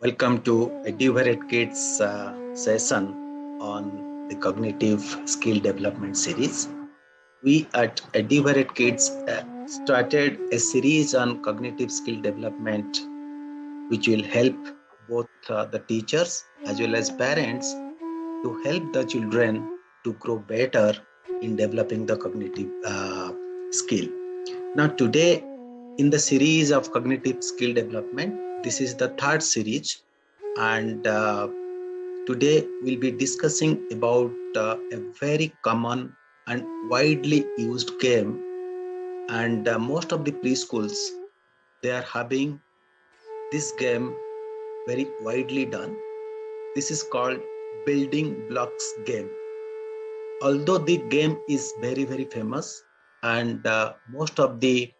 Welcome to EduVaret Kids session on the Cognitive Skill Development series. We at EduVaret Kids started a series on cognitive skill development, which will help both the teachers as well as parents to help the children to grow better in developing the cognitive skill. Now, today in the series of cognitive skill development, this is the third series, and today we'll be discussing about a very common and widely used game, and most of the preschools they are having this game very widely done. This is called building blocks game. Although the game is very famous, and most of the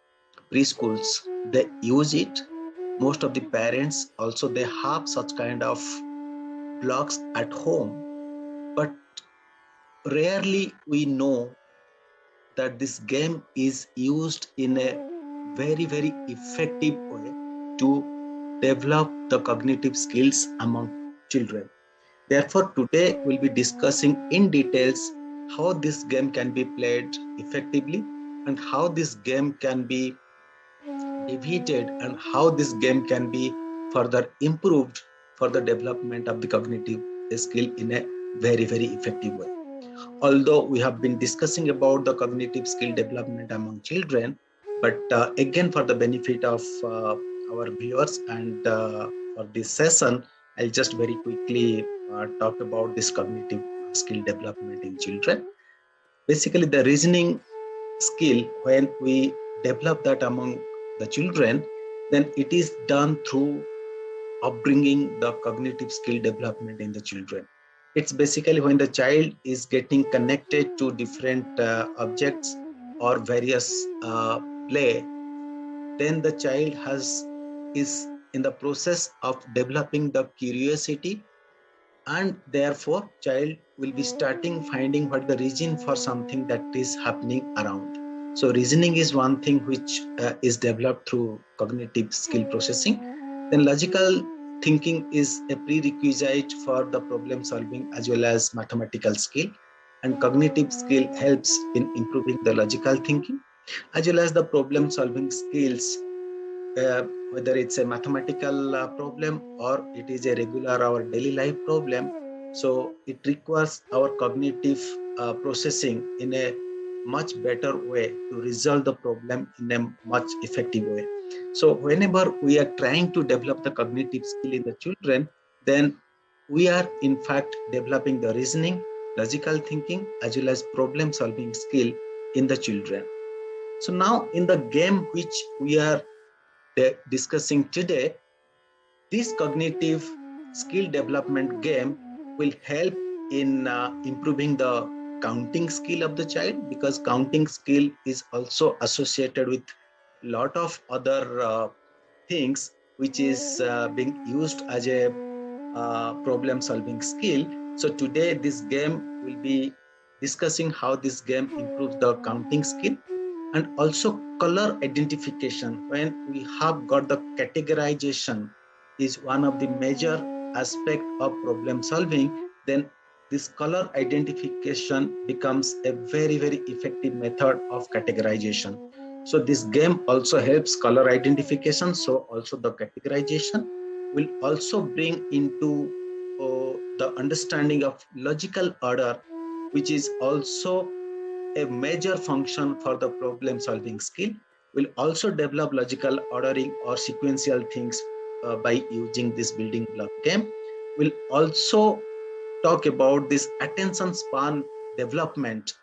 preschools they use it, most of the parents also they have such kind of blocks at home, but rarely we know that this game is used in a very effective way to develop the cognitive skills among children. Therefore, today we'll be discussing in details how this game can be played effectively and how this game can be deviated and how this game can be further improved for the development of the cognitive skill in a very effective way. Although we have been discussing about the cognitive skill development among children, but again for the benefit of our viewers and for this session, I'll just very quickly talk about this cognitive skill development in children. Basically, the reasoning skill, when we develop that among the children, then it is done through upbringing the cognitive skill development in the children. It's basically when the child is getting connected to different objects or various play, then the child is in the process of developing the curiosity, and therefore child will be starting finding what the reason for something that is happening around. So reasoning is one thing which is developed through cognitive skill processing. Then logical thinking is a prerequisite for the problem solving as well as mathematical skill, and cognitive skill helps in improving the logical thinking as well as the problem solving skills, whether it's a mathematical problem or it is a regular our daily life problem. So it requires our cognitive processing in a much better way to resolve the problem in a much effective way. So whenever we are trying to develop the cognitive skill in the children, then we are in fact developing the reasoning, logical thinking as well as problem solving skill in the children. So now in the game which we are discussing today, this cognitive skill development game will help in improving the counting skill of the child, because counting skill is also associated with a lot of other things which is being used as a problem solving skill. So today this game will be discussing how this game improves the counting skill, and also color identification. When we have got the categorization is one of the major aspect of problem solving, then this color identification becomes a very effective method of categorization. So this game also helps color identification, so also the categorization will also bring into the understanding of logical order, which is also a major function for the problem solving skill. Will also develop logical ordering or sequential things by using this building block game. We'll also talk about this attention span development,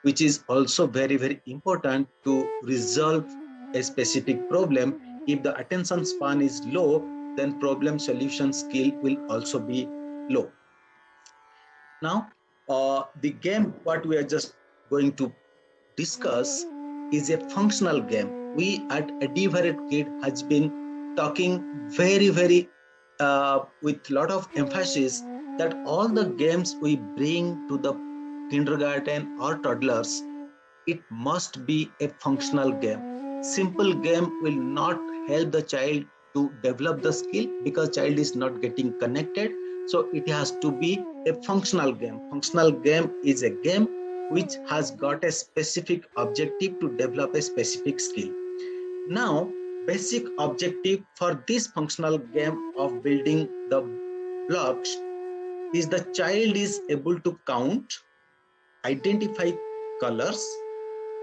which is also very important to resolve a specific problem. If the attention span is low, then problem solution skill will also be low. Now, the game what we are just going to discuss is a functional game. We at EduVaret Kid has been talking very with lot of emphasis that all the games we bring to the kindergarten or toddlers, it must be a functional game. Simple game will not help the child to develop the skill because child is not getting connected. So it has to be a functional game. Functional game is a game which has got a specific objective to develop a specific skill. Now, basic objective for this functional game of building the blocks is the child is able to count, identify colors,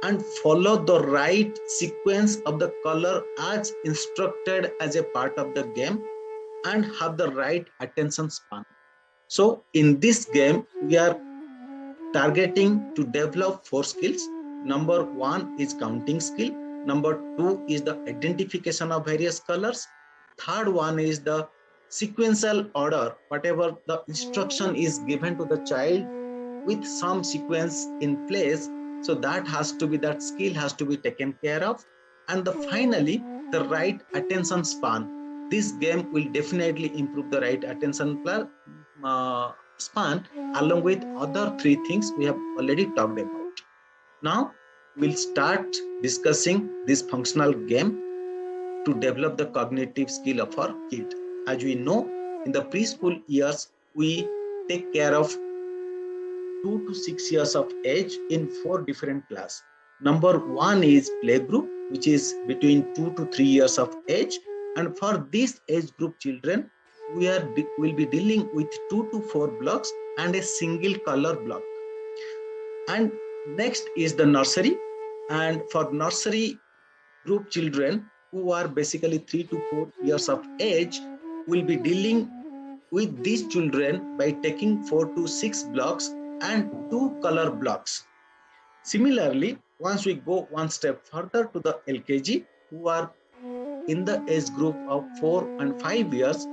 and follow the right sequence of the color as instructed as a part of the game and have the right attention span. So in this game, we are targeting to develop 4 skills. Number 1 is counting skill. Number 2 is the identification of various colors. Third one is the sequential order, whatever the instruction is given to the child with some sequence in place. So that skill has to be taken care of. And finally, the right attention span. This game will definitely improve the right attention span along with other 3 things we have already talked about. Now we'll start discussing this functional game to develop the cognitive skill of our kid. As we know, in the preschool years, we take care of 2 to 6 years of age in 4 different classes. Number 1 is playgroup, which is between 2 to 3 years of age. And for this age group children, will be dealing with 2 to 4 blocks and a single color block. And next is the nursery. And for nursery group children who are basically 3 to 4 years of age, will be dealing with these children by taking 4 to 6 blocks and 2 color blocks. Similarly, once we go one step further to the LKG, who are in the age group of 4 and 5 years,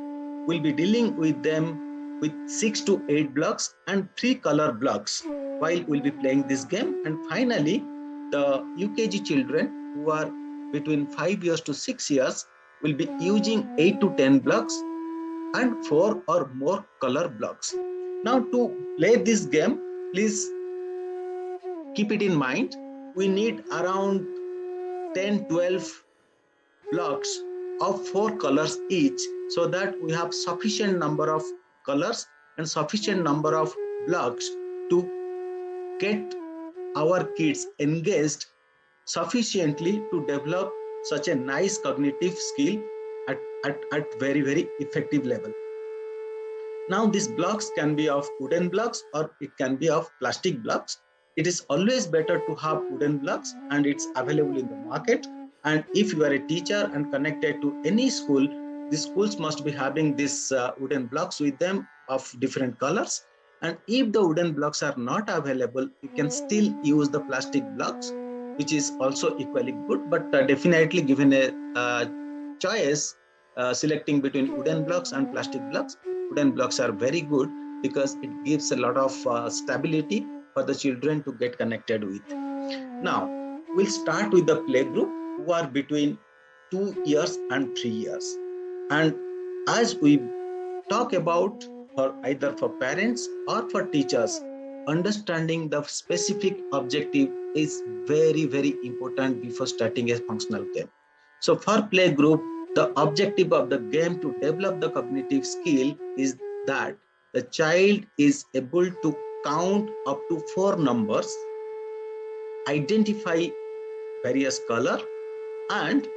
we'll be dealing with them with 6 to 8 blocks and 3 color blocks while we'll be playing this game. And finally, the UKG children who are between 5 years to 6 years will be using 8 to 10 blocks and 4 or more color blocks. Now to play this game, please keep it in mind, we need around 10-12 blocks of 4 colors each, so that we have sufficient number of colors and sufficient number of blocks to get our kids engaged sufficiently to develop such a nice cognitive skill at very, very effective level. Now these blocks can be of wooden blocks or it can be of plastic blocks. It is always better to have wooden blocks, and it's available in the market. And if you are a teacher and connected to any school, the schools must be having these wooden blocks with them of different colors. And if the wooden blocks are not available, you can still use the plastic blocks, which is also equally good. But definitely given a choice, selecting between wooden blocks and plastic blocks, wooden blocks are very good because it gives a lot of stability for the children to get connected with. Now, we'll start with the play group who are between 2 years and 3 years. And as we talk about, for either for parents or for teachers, understanding the specific objective is very, very important before starting a functional game. So for play group, the objective of the game to develop the cognitive skill is that the child is able to count up to 4 numbers, identify various color, and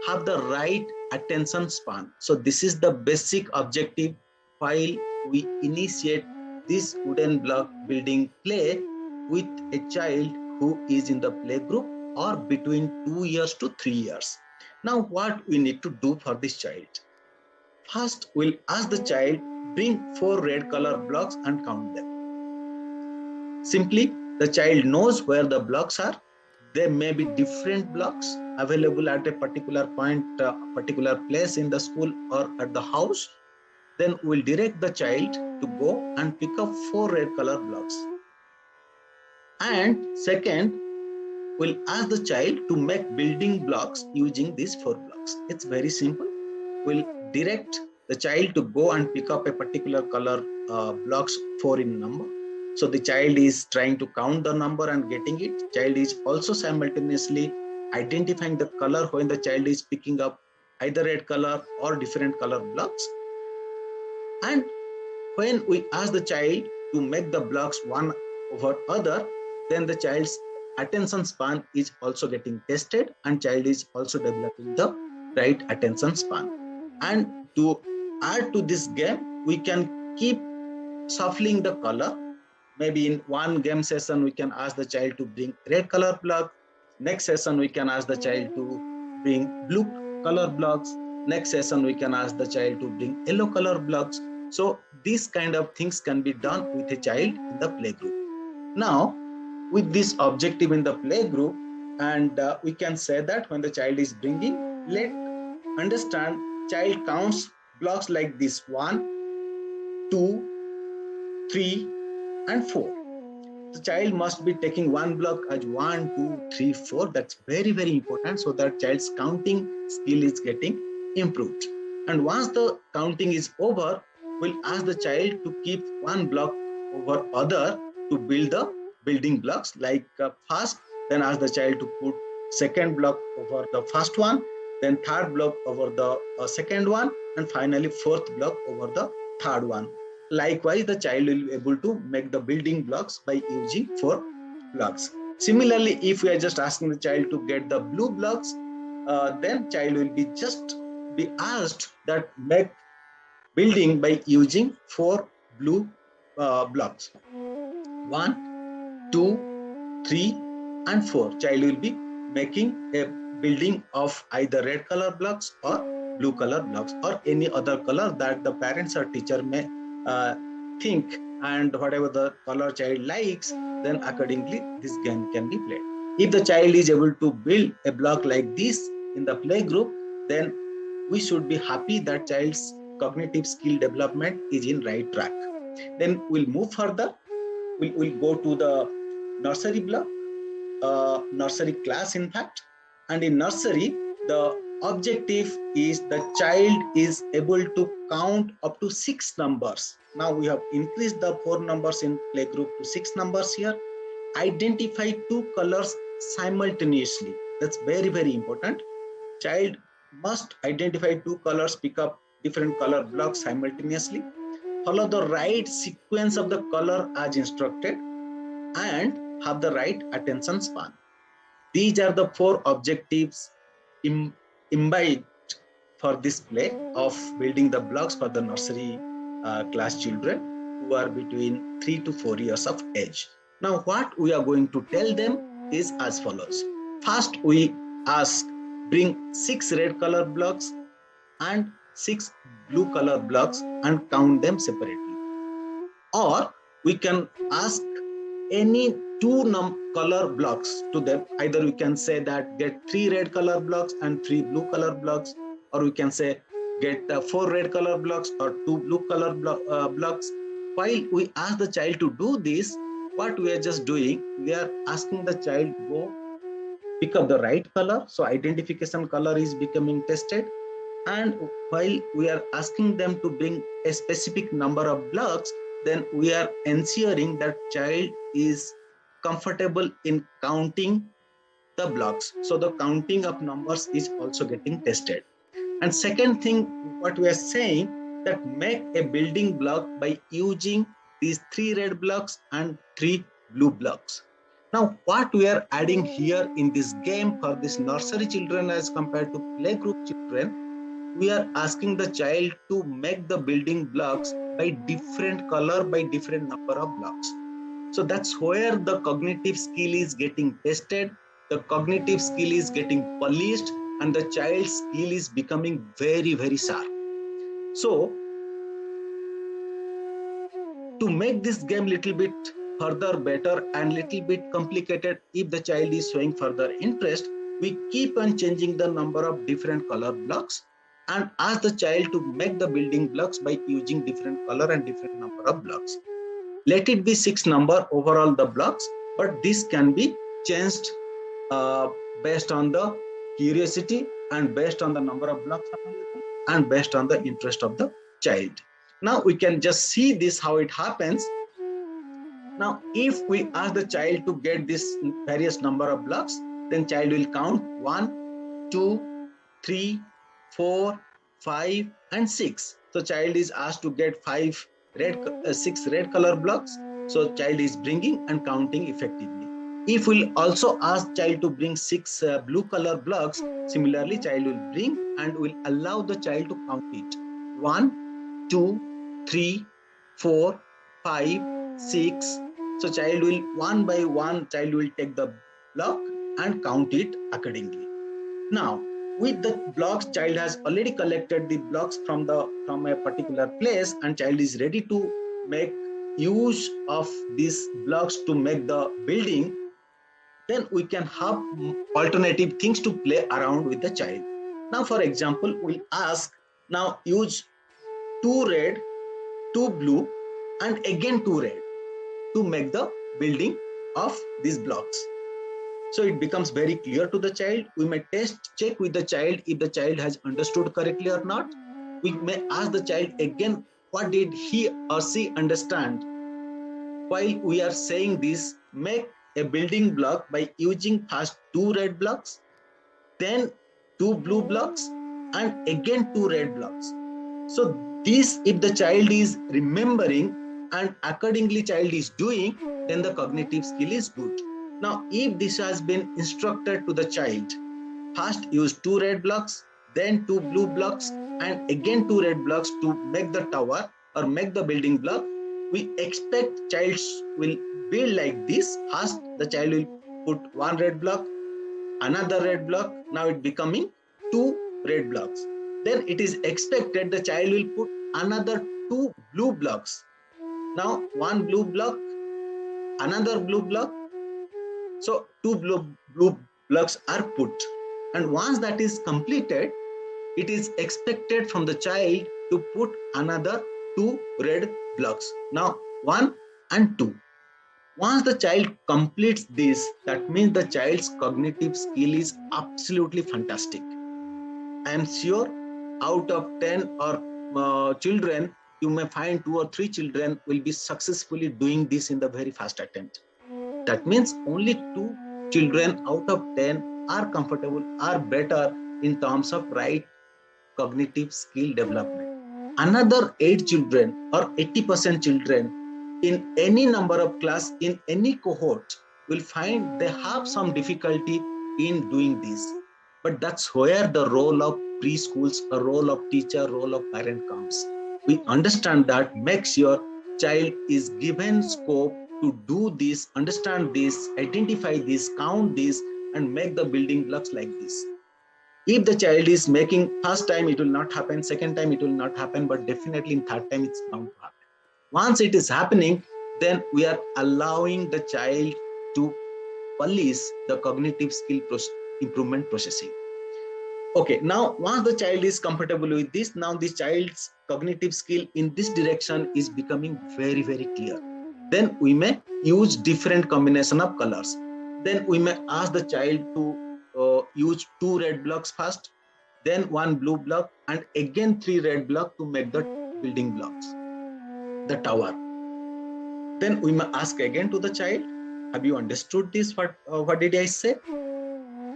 have the right attention span. So this is the basic objective while we initiate this wooden block building play with a child who is in the play group or between 2 years to 3 years. Now what we need to do for this child? First, we'll ask the child, bring 4 red color blocks and count them. Simply, the child knows where the blocks are. There may be different blocks available at a particular point, particular place in the school or at the house. Then we'll direct the child to go and pick up 4 red color blocks. And second, we'll ask the child to make building blocks using these 4 blocks. It's very simple. We'll direct the child to go and pick up a particular color blocks 4 in number. So the child is trying to count the number and getting it. Child is also simultaneously identifying the color when the child is picking up either red color or different color blocks. And when we ask the child to make the blocks one over other, then the child's attention span is also getting tested, and child is also developing the right attention span. And to add to this game, we can keep shuffling the color. Maybe in one game session, we can ask the child to bring red color block. Next session, we can ask the child to bring blue color blocks. Next session, we can ask the child to bring yellow color blocks. So these kind of things can be done with a child in the playgroup. Now, with this objective in the playgroup, and we can say that when the child is bringing, let understand child counts blocks like this: 1, 2, 3, and 4. The child must be taking one block as 1, 2, 3, 4. That's very, very important, so that child's counting skill is getting improved. And once the counting is over, we'll ask the child to keep one block over other to build the building blocks, like first, then ask the child to put second block over the first one, then third block over the second one, and finally fourth block over the third one. Likewise, the child will be able to make the building blocks by using 4 blocks. Similarly, if we are just asking the child to get the blue blocks, then child will be asked that make building by using 4 blue blocks: 1, 2, 3, and 4. Child will be making a building of either red color blocks or blue color blocks, or any other color that the parents or teacher may think, and whatever the color child likes, then accordingly this game can be played. If the child is able to build a block like this in the play group, then we should be happy that child's cognitive skill development is in right track. Then we'll move further. We'll go to the nursery block, nursery class in fact. And in nursery, the objective is the child is able to count up to 6 numbers. Now we have increased the 4 numbers in playgroup to 6 numbers here. Identify 2 colors simultaneously. That's very, very important. Child must identify 2 colors, pick up different color blocks simultaneously, follow the right sequence of the color as instructed, and have the right attention span. These are the 4 objectives imbibed for this play of building the blocks for the nursery class children who are between 3 to 4 years of age. Now, what we are going to tell them is as follows. First, we ask, bring 6 red color blocks and 6 blue color blocks and count them separately. Or we can ask any 2 color blocks to them. Either we can say that get 3 red color blocks and 3 blue color blocks, or we can say get 4 red color blocks or 2 blue color blocks. While we ask the child to do this, what we are just doing, we are asking the child to go pick up the right color. So identification color is becoming tested. And while we are asking them to bring a specific number of blocks, then we are ensuring that child is comfortable in counting the blocks. So the counting of numbers is also getting tested. And second thing, what we are saying, that make a building block by using these 3 red blocks and 3 blue blocks. Now, what we are adding here in this game for this nursery children as compared to playgroup children, we are asking the child to make the building blocks by different color, by different number of blocks. So that's where the cognitive skill is getting tested, the cognitive skill is getting polished, and the child's skill is becoming very, very sharp. So to make this game little bit further better and little bit complicated, if the child is showing further interest, we keep on changing the number of different color blocks and ask the child to make the building blocks by using different color and different number of blocks. Let it be 6 number overall the blocks, but this can be changed based on the curiosity and based on the number of blocks available and based on the interest of the child. Now we can just see this, how it happens. Now, if we ask the child to get this various number of blocks, then child will count 1, 2, 3, 4, 5 and 6. So child is asked to get 6 red color blocks. So child is bringing and counting effectively. If we'll also ask child to bring 6 blue color blocks, similarly child will bring and will allow the child to count it. 1, 2, 3, 4, 5, 6. So child will one by one, child will take the block and count it accordingly. Now, with the blocks, child has already collected the blocks from a particular place, and child is ready to make use of these blocks to make the building. Then we can have alternative things to play around with the child. Now, for example, we'll ask, now use 2 red, 2 blue, and again 2 red to make the building of these blocks. So it becomes very clear to the child. We may check with the child if the child has understood correctly or not. We may ask the child again, what did he or she understand? While we are saying this, make a building block by using first 2 red blocks, then 2 blue blocks, and again 2 red blocks. So this, if the child is remembering and accordingly child is doing, then the cognitive skill is good. Now, if this has been instructed to the child, first use 2 red blocks, then 2 blue blocks, and again 2 red blocks to make the tower or make the building block, we expect child will build like this. First, the child will put 1 red block, another red block. Now it becoming 2 red blocks. Then it is expected the child will put another 2 blue blocks. Now 1 blue block, another blue block. So 2 blue blocks are put. And once that is completed, it is expected from the child to put another 2 red blocks. Now 1 and 2. Once the child completes this, that means the child's cognitive skill is absolutely fantastic. I am sure out of 10 or children, you may find 2 or 3 children will be successfully doing this in the very first attempt. That means only 2 children out of 10 are comfortable, are better in terms of right cognitive skill development. Another 8 children or 80% children in any number of class, in any cohort, will find they have some difficulty in doing this. But that's where the role of preschools, a role of teacher, role of parent comes. We understand that, make sure child is given scope to do this, understand this, identify this, count this, and make the building blocks like this. If the child is making first time, it will not happen, second time it will not happen, but definitely in third time it's bound to happen. Once it is happening, then we are allowing the child to polish the cognitive skill improvement processing. Okay, now once the child is comfortable with this, now the child's cognitive skill in this direction is becoming very, very clear. Then we may use different combination of colors. Then we may ask the child to use 2 red blocks first, then 1 blue block, and again 3 red blocks to make the building blocks, the tower. Then we may ask again to the child, have you understood this? What did I say?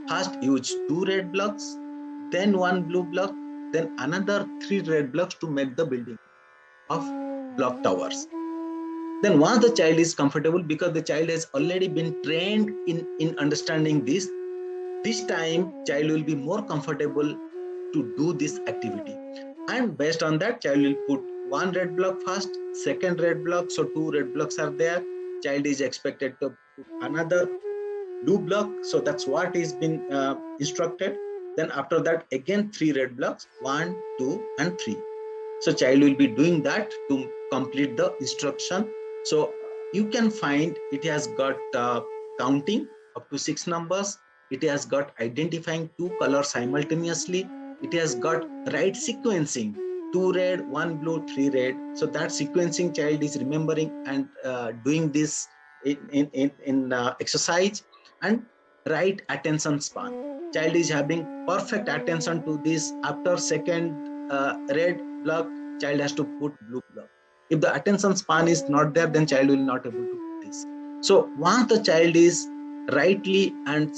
First use 2 red blocks, then 1 blue block, then another 3 red blocks to make the building of block towers. Then once the child is comfortable, because the child has already been trained in understanding this time child will be more comfortable to do this activity. And based on that, child will put 1 red block first, second red block, so 2 red blocks are there. Child is expected to put another blue block, so that's what is been instructed. Then after that, again 3 red blocks, 1, 2 and 3. So child will be doing that to complete the instruction. So you can find it has got counting up to 6 numbers. It has got identifying 2 colors simultaneously. It has got right sequencing, 2 red, 1 blue, 3 red. So that sequencing child is remembering and doing this in exercise. And right attention span. Child is having perfect attention to this. After second red block, child has to put blue block. If the attention span is not there, then child will not able to do this. So once the child is rightly and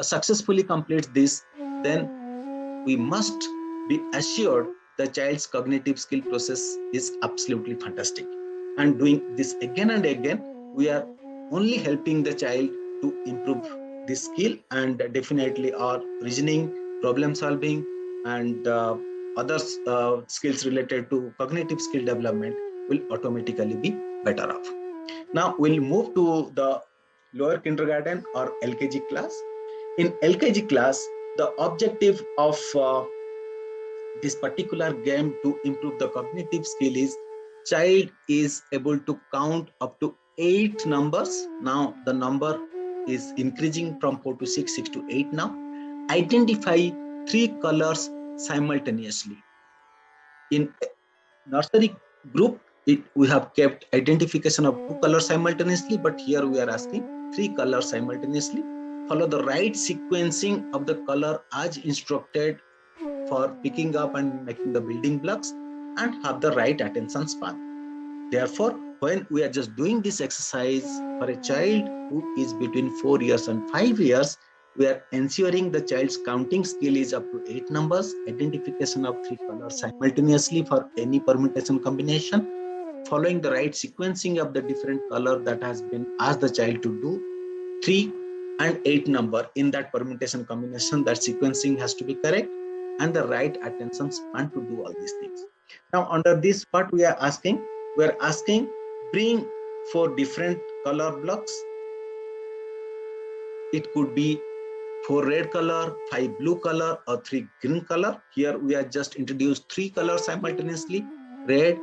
successfully completes this, then we must be assured the child's cognitive skill process is absolutely fantastic. And doing this again and again, we are only helping the child to improve this skill, and definitely our reasoning, problem solving, and other skills related to cognitive skill development will automatically be better off. Now we'll move to the lower kindergarten or LKG class. In LKG class, the objective of this particular game to improve the cognitive skill is child is able to count up to 8 numbers. Now the number is increasing from 4 to 6, 6 to 8 now. Identify 3 colors simultaneously. In nursery group, we have kept identification of 2 colors simultaneously, but here we are asking 3 colors simultaneously. Follow the right sequencing of the color as instructed for picking up and making the building blocks, and have the right attention span. Therefore, when we are just doing this exercise for a child who is between 4 years and 5 years, we are ensuring the child's counting skill is up to 8 numbers, identification of 3 colors simultaneously for any permutation combination, following the right sequencing of the different color that has been asked the child to do, 3 and 8 number in that permutation combination, that sequencing has to be correct, and the right attention span to do all these things. Now under this part we are asking bring 4 different color blocks. It could be 4 red color, 5 blue color, or 3 green color. Here we are just introduced 3 colors simultaneously, red,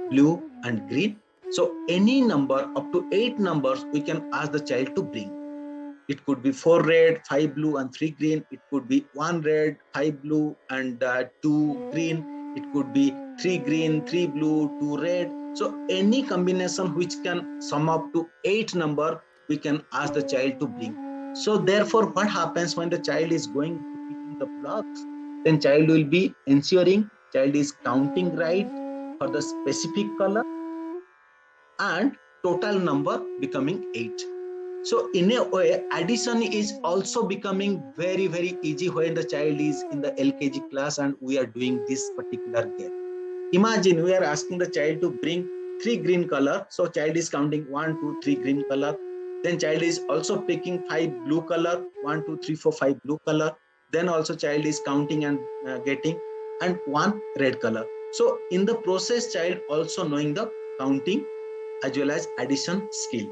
blue, and green. So any number up to 8 numbers we can ask the child to bring. It could be 4 red, 5 blue, and 3 green. It could be 1 red, 5 blue, and 2 green. It could be 3 green, 3 blue, 2 red. So any combination which can sum up to 8 number, we can ask the child to bring. So therefore, what happens when the child is going to picking the blocks? Then child will be ensuring child is counting right for the specific color, and total number becoming 8. So in a way, addition is also becoming very, very easy when the child is in the LKG class and we are doing this particular game. Imagine we are asking the child to bring 3 green color. So child is counting 1, 2, 3 green color. Then child is also picking 5 blue color, 1, 2, 3, 4, 5 blue color. Then also child is counting and getting, and 1 red color. So in the process, child also knowing the counting as well as addition skill.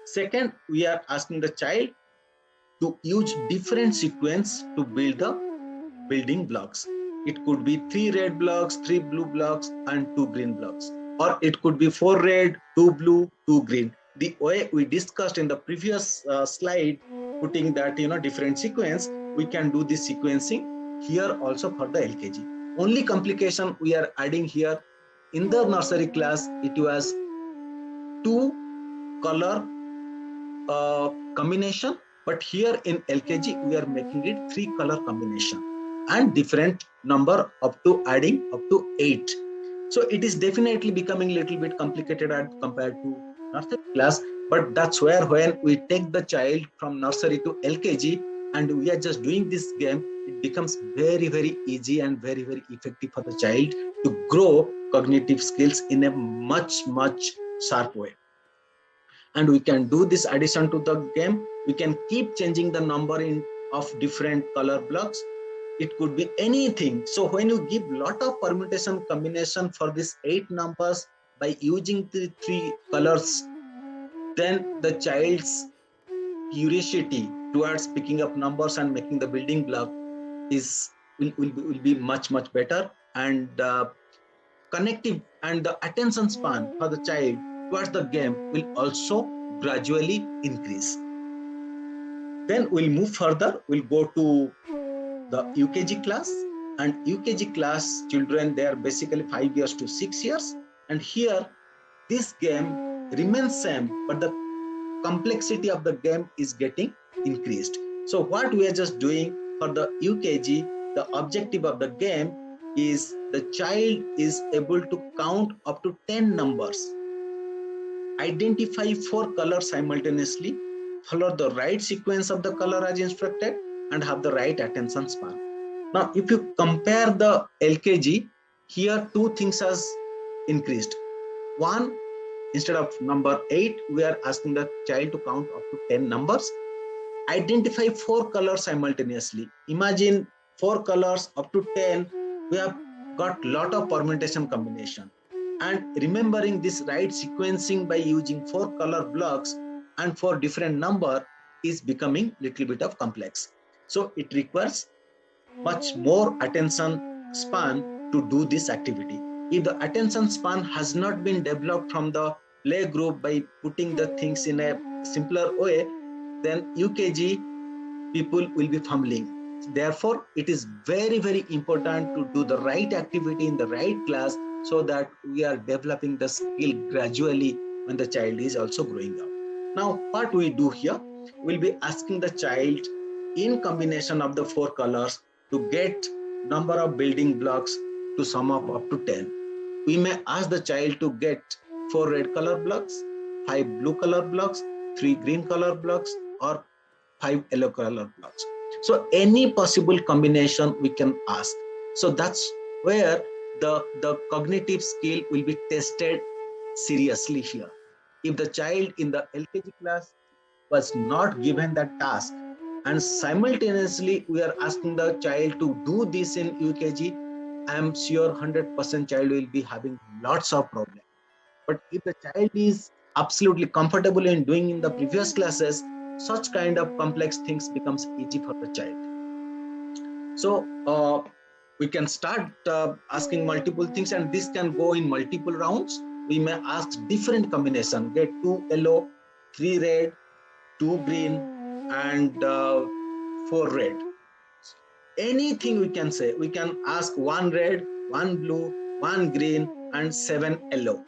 Second, we are asking the child to use different sequence to build the building blocks. It could be 3 red blocks, 3 blue blocks, and 2 green blocks. Or it could be 4 red, 2 blue, 2 green. The way we discussed in the previous slide, putting that different sequence, we can do this sequencing here also for the LKG. Only complication we are adding here, in the nursery class, it was 2 color combination, but here in LKG we are making it 3 color combination and different number up to adding up to 8. So it is definitely becoming a little bit complicated compared to nursery class, but that's where when we take the child from nursery to LKG and we are just doing this game, it becomes very, very easy and very, very effective for the child to grow cognitive skills in a much, much sharp way. And we can do this addition to the game. We can keep changing the number of different color blocks. It could be anything. So when you give lot of permutation combination for these 8 numbers by using the 3 colors, then the child's curiosity towards picking up numbers and making the building block will be much, much better, and connective and the attention span for the child towards the game will also gradually increase. Then we'll move further. We'll go to the UKG class, and UKG class children, they are basically 5 years to 6 years. And here this game remains same, but the complexity of the game is getting increased. So what we are just doing for the UKG, the objective of the game is the child is able to count up to 10 numbers, identify 4 colors simultaneously, follow the right sequence of the color as instructed, and have the right attention span. Now, if you compare the LKG, here two things has increased. One, instead of number 8, we are asking the child to count up to 10 numbers. Identify 4 colors simultaneously. Imagine 4 colors up to 10. We have got lot of permutation combination. And remembering this right sequencing by using 4 color blocks and 4 different number is becoming little bit of complex. So it requires much more attention span to do this activity. If the attention span has not been developed from the play group by putting the things in a simpler way, then UKG people will be fumbling. Therefore, it is very, very important to do the right activity in the right class so that we are developing the skill gradually when the child is also growing up. Now, what we do here, we'll be asking the child in combination of the 4 colors to get number of building blocks to sum up to 10. We may ask the child to get 4 red color blocks, 5 blue color blocks, 3 green color blocks, or 5 yellow color blocks. So any possible combination we can ask. So that's where the cognitive skill will be tested seriously here. If the child in the LKG class was not given that task and simultaneously we are asking the child to do this in UKG, I am sure 100% child will be having lots of problems. But if the child is absolutely comfortable in doing in the previous classes, such kind of complex things becomes easy for the child. So we can start asking multiple things, and this can go in multiple rounds. We may ask different combination, get 2 yellow, 3 red, 2 green, and 4 red. Anything we can say. We can ask 1 red, 1 blue, 1 green, and 7 yellow.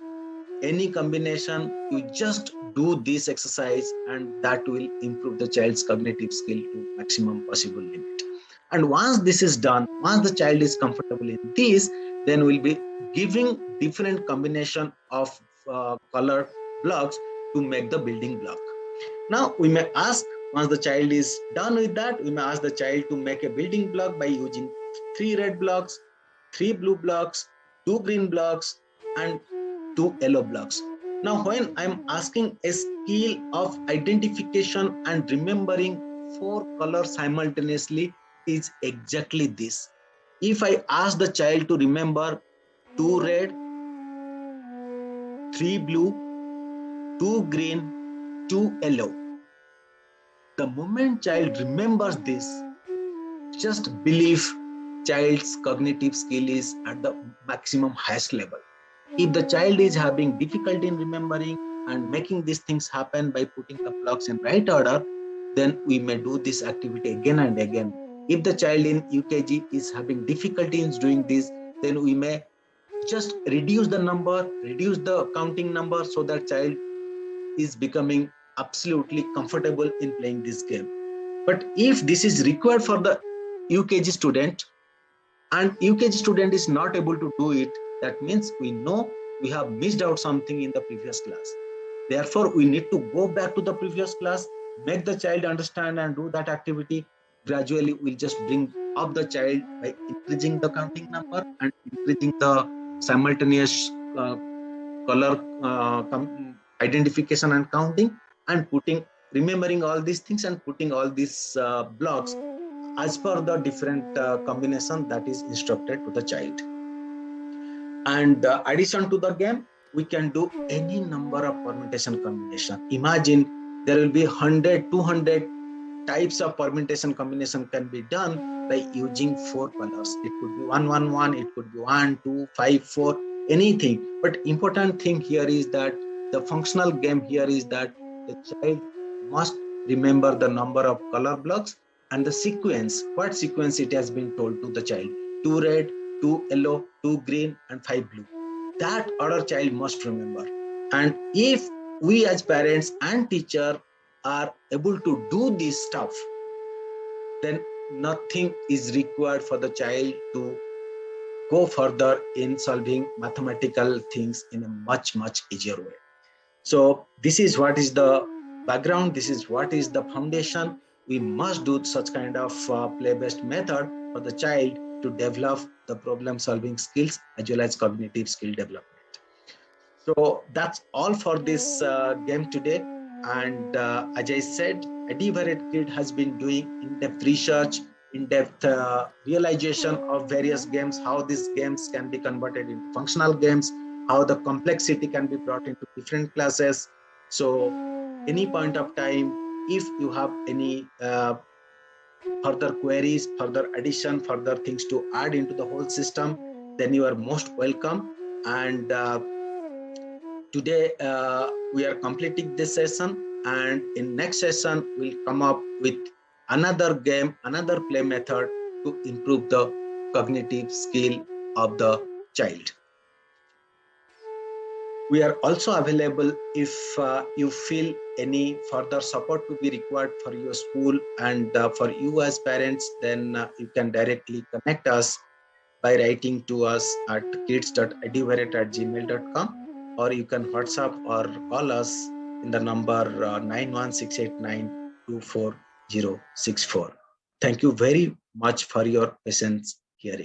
Any combination, you just do this exercise and that will improve the child's cognitive skill to maximum possible limit. And once this is done, once the child is comfortable in this, then we'll be giving different combination of color blocks to make the building block. Now we may ask, once the child is done with that, we may ask the child to make a building block by using 3 red blocks, 3 blue blocks, 2 green blocks, and 2 yellow blocks. Now, when I'm asking a skill of identification and remembering 4 colors simultaneously is exactly this. If I ask the child to remember 2 red, 3 blue, 2 green, 2 yellow, the moment child remembers this, just believe child's cognitive skill is at the maximum highest level. If the child is having difficulty in remembering and making these things happen by putting the blocks in right order, then we may do this activity again and again. If the child in UKG is having difficulty in doing this, then we may just reduce the number, reduce the counting number so that child is becoming absolutely comfortable in playing this game. But if this is required for the UKG student and UKG student is not able to do it, that means we know we have missed out something in the previous class. Therefore, we need to go back to the previous class, make the child understand and do that activity. Gradually, we'll just bring up the child by increasing the counting number and increasing the simultaneous color identification and counting, and remembering all these things and putting all these blocks as per the different combination that is instructed to the child. And addition to the game, we can do any number of permutation combination. Imagine there will be 100, 200 types of permutation combination can be done by using 4 colors. It could be 1, 1, 1, it could be 1, 2, 5, 4, anything. But important thing here is that the functional game here is that the child must remember the number of color blocks and the sequence, what sequence it has been told to the child. 2 red, 2 yellow, 2 green, and 5 blue. That order child must remember. And if we as parents and teacher are able to do this stuff, then nothing is required for the child to go further in solving mathematical things in a much, much easier way. So this is what is the background. This is what is the foundation. We must do such kind of play-based method for the child to develop the problem solving skills as well as cognitive skill development. So that's all for this game today. And as I said, Adivaret Kid has been doing in-depth research, in-depth realization of various games, how these games can be converted into functional games, how the complexity can be brought into different classes. So any point of time, if you have any further queries, further addition, further things to add into the whole system, then you are most welcome. And today we are completing this session, and in next session we'll come up with another game, another play method to improve the cognitive skill of the child. We are also available if you feel any further support to be required for your school and for you as parents, then you can directly connect us by writing to us at kids.eduvaret@gmail.com, or you can WhatsApp or call us in the number 91689240064. Thank you very much for your patience hearing.